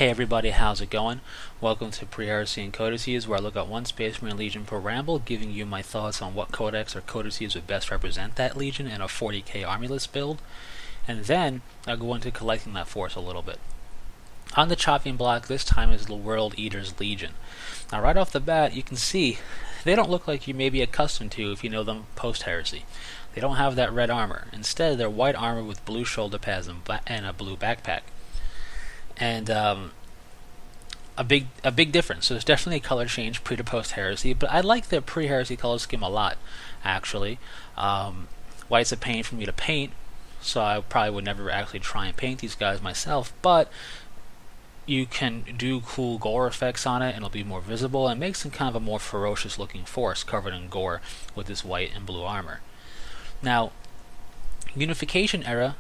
Hey everybody, how's it going? Welcome to Pre-Heresy and Codices, where I look at one Space Marine Legion per ramble, giving you my thoughts on what codex or codices would best represent that legion in a 40k army list build, and then I'll go into collecting that force a little bit. On the chopping block this time is the World Eater's Legion. Now right off the bat, you can see they don't look like you may be accustomed to if you know them post-Heresy. They don't have that red armor. Instead, they're white armor with blue shoulder pads and a blue backpack. And a big difference. So there's definitely a color change pre to post heresy, but I like the pre-heresy color scheme a lot, actually. White's a pain for me to paint, so I probably would never actually try and paint these guys myself, but you can do cool gore effects on it and it'll be more visible and makes them kind of a more ferocious looking force covered in gore with this white and blue armor. Now, Unification era,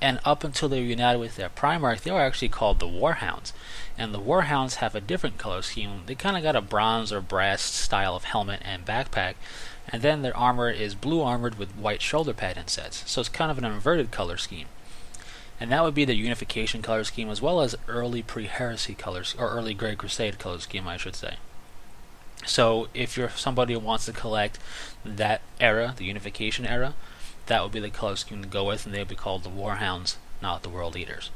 and up until they were united with their Primarch, they were actually called the Warhounds. And the Warhounds have a different color scheme. They kind of got a bronze or brass style of helmet and backpack, and then their armor is blue armored with white shoulder pad insets. So it's kind of an inverted color scheme. And that would be the Unification color scheme, as well as early Pre-Heresy colors, or early Great Crusade color scheme, I should say. So if you're somebody who wants to collect that era, the Unification era, that would be the color scheme to go with, and they would be called the Warhounds, not the World Eaters.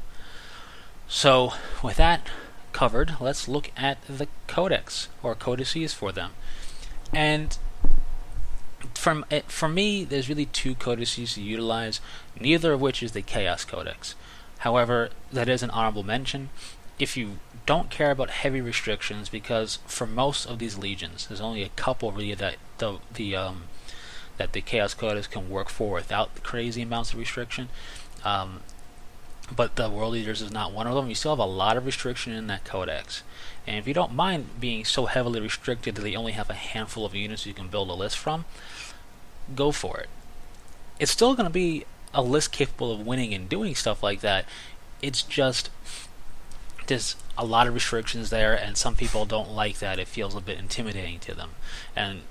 So, with that covered, let's look at the codex, or codices for them. And for me, there's really two codices to utilize, neither of which is the Chaos Codex. However, that is an honorable mention if you don't care about heavy restrictions, because for most of these legions, there's only a couple really that the Chaos Codex can work for without crazy amounts of restriction. But the World Eaters is not one of them. You still have a lot of restriction in that codex. And if you don't mind being so heavily restricted that they only have a handful of units you can build a list from, go for it. It's still going to be a list capable of winning and doing stuff like that. It's just there's a lot of restrictions there, and some people don't like that. It feels a bit intimidating to them. And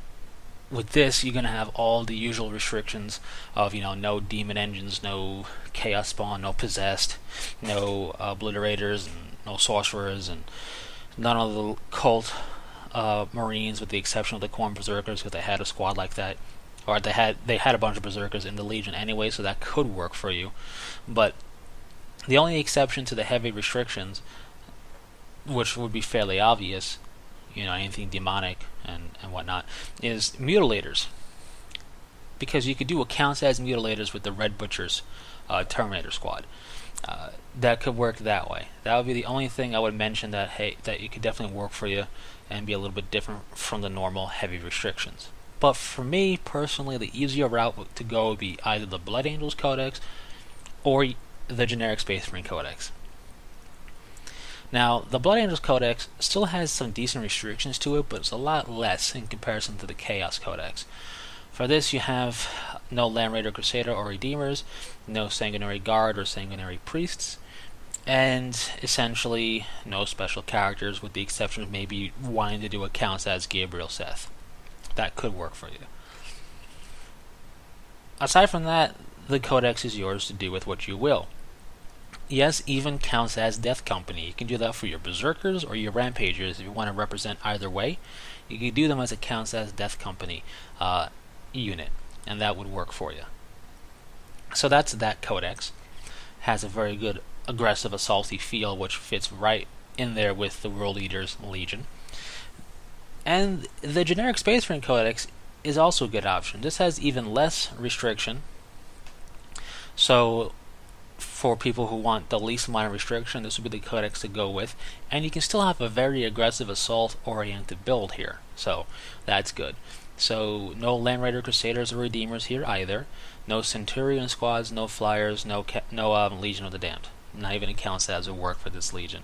with this, you're going to have all the usual restrictions of, no demon engines, no chaos spawn, no possessed, no obliterators, and no sorcerers, and none of the cult marines, with the exception of the Khorne berserkers, because they had a squad like that, or they had a bunch of berserkers in the Legion anyway, so that could work for you. But the only exception to the heavy restrictions, which would be fairly obvious, anything demonic and whatnot, is mutilators. Because you could do accounts as mutilators with the Red Butchers Terminator squad. That could work that way. That would be the only thing I would mention that you could definitely work for you and be a little bit different from the normal heavy restrictions. But for me personally, the easier route to go would be either the Blood Angels Codex or the generic Space Marine Codex. Now, the Blood Angels Codex still has some decent restrictions to it, but it's a lot less in comparison to the Chaos Codex. For this, you have no Land Raider Crusader or Redeemers, no Sanguinary Guard or Sanguinary Priests, and essentially no special characters, with the exception of maybe wanting to do accounts as Gabriel Seth. That could work for you. Aside from that, the Codex is yours to do with what you will. Yes, even counts as Death Company. You can do that for your Berserkers or your Rampagers if you want to represent either way. You can do them as it counts as Death Company unit, and that would work for you. So that's that codex. Has a very good aggressive, assaulty feel, which fits right in there with the World Eaters Legion. And the generic Space Marine Codex is also a good option. This has even less restriction. So for people who want the least amount of restriction, this would be the codex to go with, and you can still have a very aggressive assault-oriented build here, so that's good. So no Land Raider Crusaders or Redeemers here either, no Centurion squads, no Flyers, no Legion of the Damned. Not even accounts as would work for this Legion.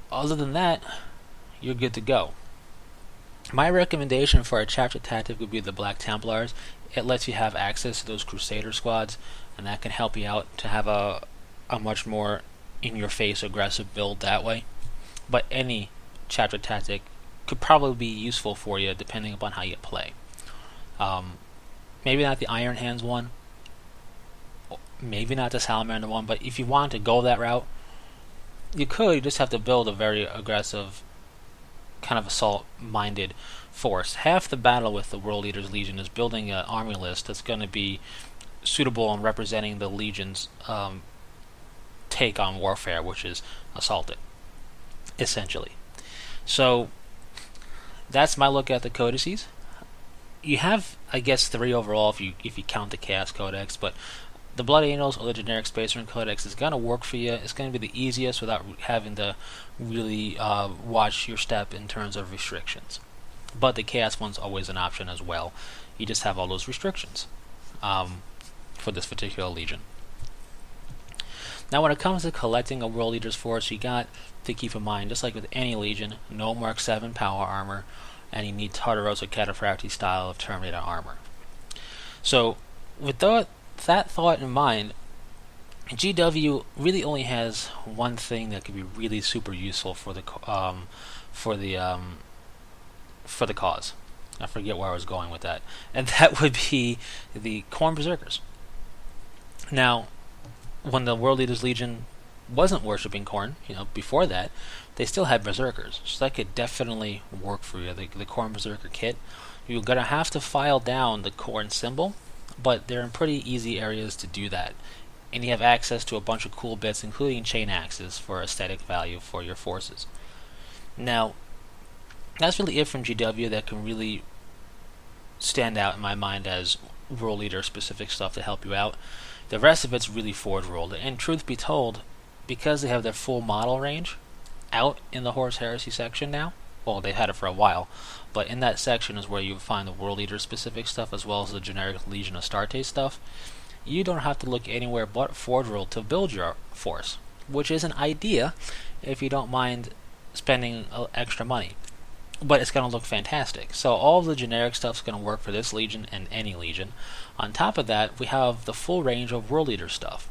Other than that, you're good to go. My recommendation for a chapter tactic would be the Black Templars. It lets you have access to those Crusader squads, and that can help you out to have a much more in-your-face aggressive build that way. But any chapter tactic could probably be useful for you depending upon how you play. Maybe not the Iron Hands one, maybe not the Salamander one, but if you want to go that route, you just have to build a very aggressive, kind of assault-minded force. Half the battle with the World Eaters Legion is building an army list that's going to be suitable in representing the Legion's take on warfare, which is assault it, essentially. So that's my look at the codices. You have, I guess, 3 overall if you count the Chaos Codex, but the Blood Angels or the generic Space Marine Codex is going to work for you. It's going to be the easiest without having to really watch your step in terms of restrictions. But the Chaos one's always an option as well. You just have all those restrictions for this particular Legion. Now when it comes to collecting a World Eaters force, you got to keep in mind, just like with any Legion, no Mark 7 power armor, and you need Tartaros or Cataphractii style of Terminator armor. So with that thought in mind, GW really only has one thing that could be really super useful for the cause. I forget where I was going with that, and that would be the Khorne Berserkers. Now, when the World Eaters Legion wasn't worshipping Khorne, before that, they still had Berserkers, so that could definitely work for you. The Khorne Berserker kit, you're gonna have to file down the Khorne symbol, but they're in pretty easy areas to do that, and you have access to a bunch of cool bits, including chain axes for aesthetic value for your forces. Now, that's really it from GW that can really stand out in my mind as World Eater specific stuff to help you out. The rest of it's really Forge World, and truth be told, because they have their full model range out in the Horus Heresy section now, well, they've had it for a while, but in that section is where you find the World Eater specific stuff as well as the generic Legion Astarte stuff. You don't have to look anywhere but Forge World to build your force, which is an idea if you don't mind spending extra money. But it's going to look fantastic. So all of the generic stuff is going to work for this Legion and any Legion. On top of that, we have the full range of World Eater stuff.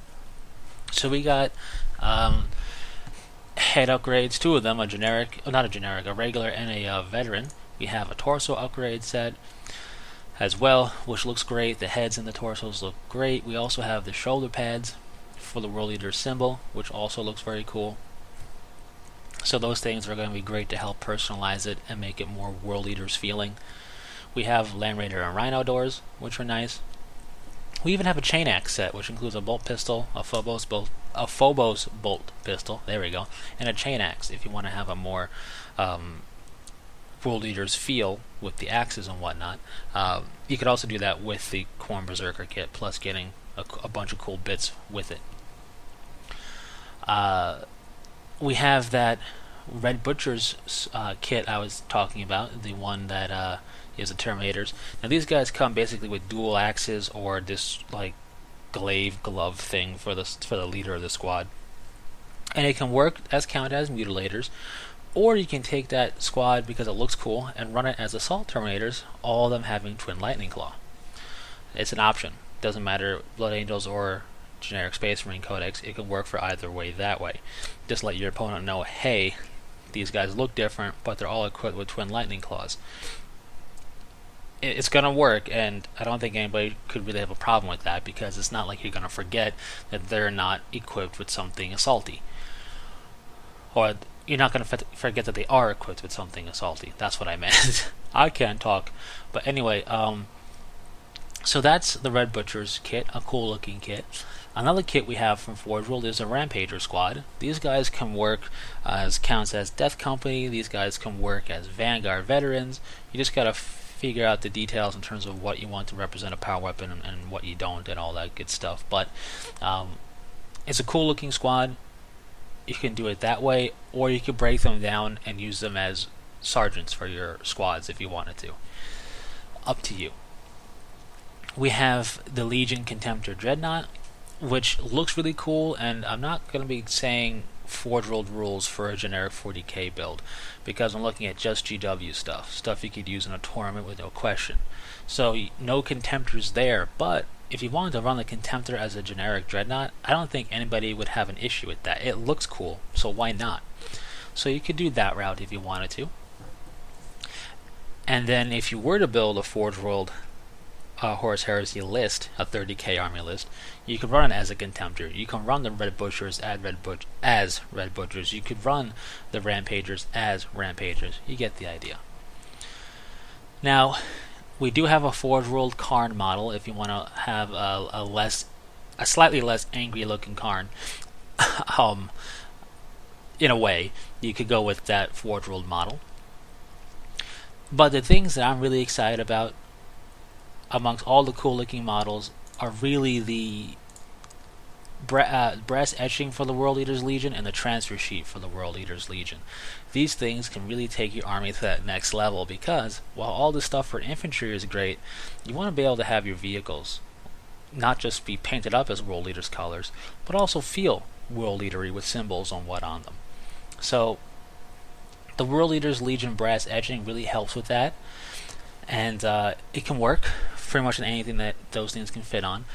So we got head upgrades, 2 of them, a regular and a veteran. We have a torso upgrade set as well, which looks great. The heads and the torsos look great. We also have the shoulder pads for the World Eater symbol, which also looks very cool. So those things are going to be great to help personalize it and make it more World Eaters feeling. We have Land Raider and Rhino doors, which are nice. We even have a chain axe set, which includes a bolt pistol, a Phobos bolt pistol, there we go, and a chain axe if you want to have a more World Eaters feel with the axes and whatnot. You could also do that with the Khorne Berserker kit, plus getting a bunch of cool bits with it. We have that Red Butcher's kit I was talking about, the one that is the Terminators. Now these guys come basically with dual axes or this like glaive glove thing for the leader of the squad, and it can work as mutilators, or you can take that squad because it looks cool and run it as assault Terminators, all of them having Twin Lightning Claw. It's an option. Doesn't matter Blood Angels or generic Space Marine Codex, it can work for either way that way. Just let your opponent know, hey, these guys look different, but they're all equipped with Twin Lightning Claws. It's going to work, and I don't think anybody could really have a problem with that, because it's not like you're going to forget that they're not equipped with something assaulty. Or you're not going to forget that they are equipped with something assaulty. That's what I meant. I can't talk. But anyway, so that's the Red Butcher's kit, a cool looking kit. Another kit we have from Forge World is a Rampager squad. These guys can work as counts as Death Company. These guys can work as Vanguard veterans. You just gotta figure out the details in terms of what you want to represent a power weapon and what you don't and all that good stuff. But it's a cool looking squad. You can do it that way, or you could break them down and use them as sergeants for your squads if you wanted to. Up to you. We have the Legion Contemptor Dreadnought, which looks really cool, and I'm not going to be saying Forge World rules for a generic 40k build, because I'm looking at just GW stuff you could use in a tournament with no question. So no Contemptors there, but if you wanted to run the Contemptor as a generic Dreadnought, I don't think anybody would have an issue with that. It looks cool, so why not? So you could do that route if you wanted to. And then if you were to build a Forge World Horus Heresy list, a 30k army list, you could run it as a Contemptor. You can run the Red Butchers as Red Butchers. You could run the Rampagers as Rampagers. You get the idea. Now, we do have a Forge World Karn model if you want to have a slightly less angry looking Karn. In a way, you could go with that Forge World model. But the things that I'm really excited about amongst all the cool looking models are really the brass etching for the World Eaters Legion and the transfer sheet for the World Eaters Legion. These things can really take your army to that next level, because while all this stuff for infantry is great, you want to be able to have your vehicles not just be painted up as World Eaters colors, but also feel World Eatery with symbols on them. So the World Eaters Legion brass etching really helps with that, and it can work pretty much in anything that those things can fit on,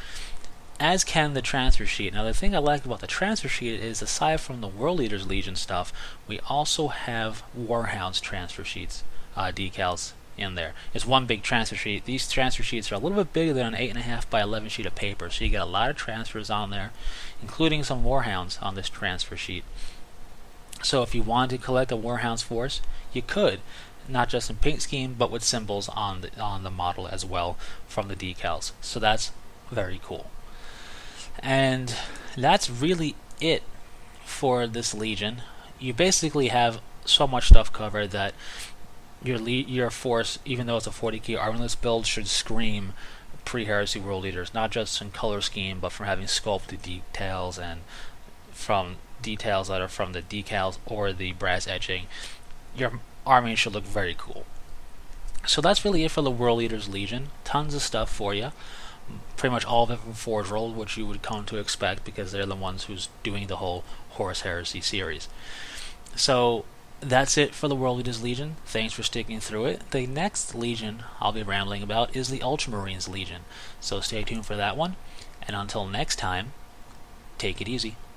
as can the transfer sheet. Now, the thing I like about the transfer sheet is, aside from the World Eaters Legion stuff, we also have Warhounds transfer sheets decals in there. It's one big transfer sheet. These transfer sheets are a little bit bigger than an 8.5 by 11 sheet of paper, so you get a lot of transfers on there, including some Warhounds on this transfer sheet. So if you wanted to collect a Warhounds force, you could, not just in paint scheme, but with symbols on the model as well from the decals. So that's very cool. And that's really it for this Legion. You basically have so much stuff covered that your force, even though it's a 40k armorless build, should scream Pre-Heresy World Eaters, not just in color scheme, but from having sculpted details and from details that are from the decals or the brass etching. Your army should look very cool. So that's really it for the World Eaters Legion. Tons of stuff for you. Pretty much all of it from Forge World, which you would come to expect because they're the ones who's doing the whole Horus Heresy series. So that's it for the World Eaters Legion. Thanks for sticking through it. The next Legion I'll be rambling about is the Ultramarines Legion. So stay tuned for that one. And until next time, take it easy.